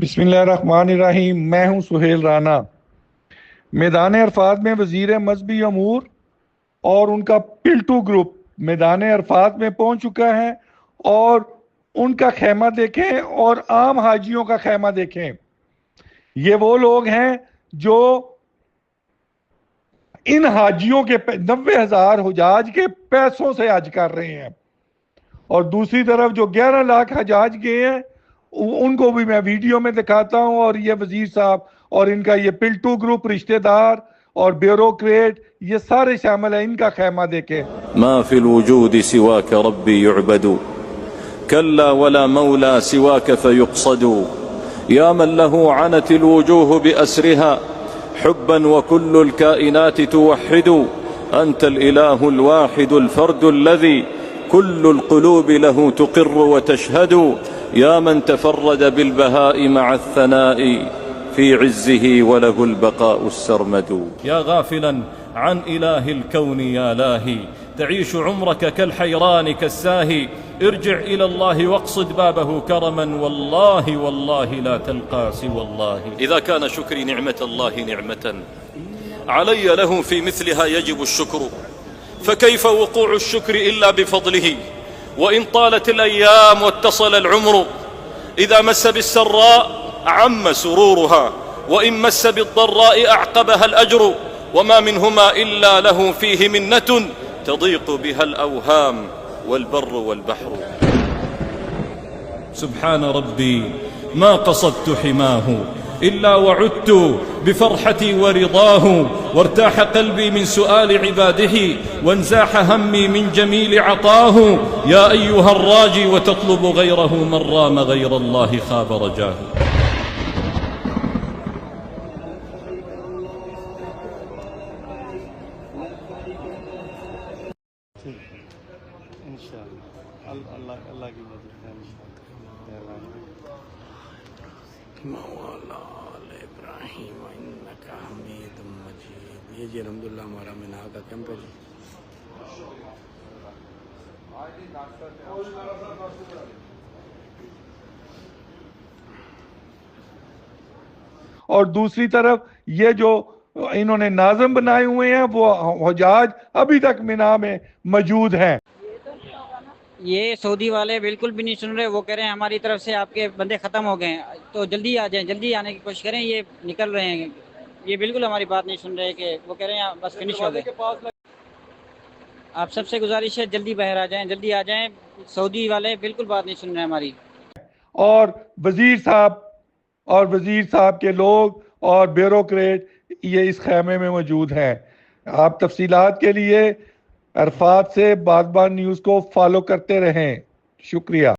बिस्मिल्लाहिर्रहमानिर्रहीम। मैं हूं सुहेल राना। मैदान अरफात में वजीर मजहबी अमूर और उनका पिल्टू ग्रुप मैदान अरफात में पहुंच चुका है। और उनका खेमा देखें और आम हाजियों का खेमा देखें। ये वो लोग हैं जो इन हाजियों के 90,000 हुजाज के पैसों से हज कर रहे हैं। और दूसरी तरफ जो 11 लाख हजाज गए हैं उनको भी मैं वीडियो में दिखाता हूं। और ये वजीर साहब और इनका ये पिल्टू ग्रुप, रिश्तेदार और ब्यूरोक्रेट, ये सारे शामिल है। इनका खेमा देखें। ما في الوجود سواك ربي يعبد كلا ولا مولى سواك فيقصد يا من له عنت الوجوه بأسرها حبا وكل الكائنات توحد أنت الإله الواحد الفرد الذي كل القلوب له تقر وتشهد يا من تفرد بالبهاء مع الثناء في عزه وله البقاء السرمد يا غافلا عن إله الكون يا لاهي تعيش عمرك كالحيران كالساهي ارجع إلى الله واقصد بابه كرما والله والله لا تلقى سوى الله إذا كان شكري نعمة الله نعمة علي له في مثلها يجب الشكر فكيف وقوع الشكر إلا بفضله وإن طالت الأيام واتصل العمر إذا مس بالسراء عم سرورها وإن مس بالضراء أعقبها الأجر وما منهما إلا له فيه منة تضيق بها الأوهام والبر والبحر سبحان ربي ما قصدت حماه إلا وعدت بفرحتي ورضاه وارتاح قلبي من سؤال عباده وانزاح همي من جميل عطاه يا أيها الراجي وتطلب غيره من رام غير الله خاب رجاه اللہ کی مدد مولا ابراہیم انک حمید مجید۔ یہ جی الحمدللہ ہمارا مینا کا کیمپ ہے جی۔ اور دوسری طرف یہ جو انہوں نے ناظم بنائے ہوئے ہیں وہ حجاج ابھی تک مینا میں موجود ہیں۔ یہ سعودی والے بالکل بھی نہیں سن رہے، وہ کہہ رہے ہیں ہماری طرف سے آپ کے بندے ختم ہو گئے ہیں، تو جلدی آ جائیں، جلدی آنے کی کوشش کریں۔ یہ نکل رہے ہیں، یہ بالکل ہماری بات نہیں سن رہے کہ وہ کہہ رہے ہیں بس فنش ہو گئے۔ آپ سب سے گزارش ہے جلدی باہر آ جائیں، جلدی آ جائیں۔ سعودی والے بالکل بات نہیں سن رہے ہماری۔ اور وزیر صاحب کے لوگ اور بیوروکریٹ یہ اس خیمے میں موجود ہیں۔ آپ تفصیلات کے لیے عرفات سے بادبان نیوز کو فالو کرتے رہیں۔ شکریہ۔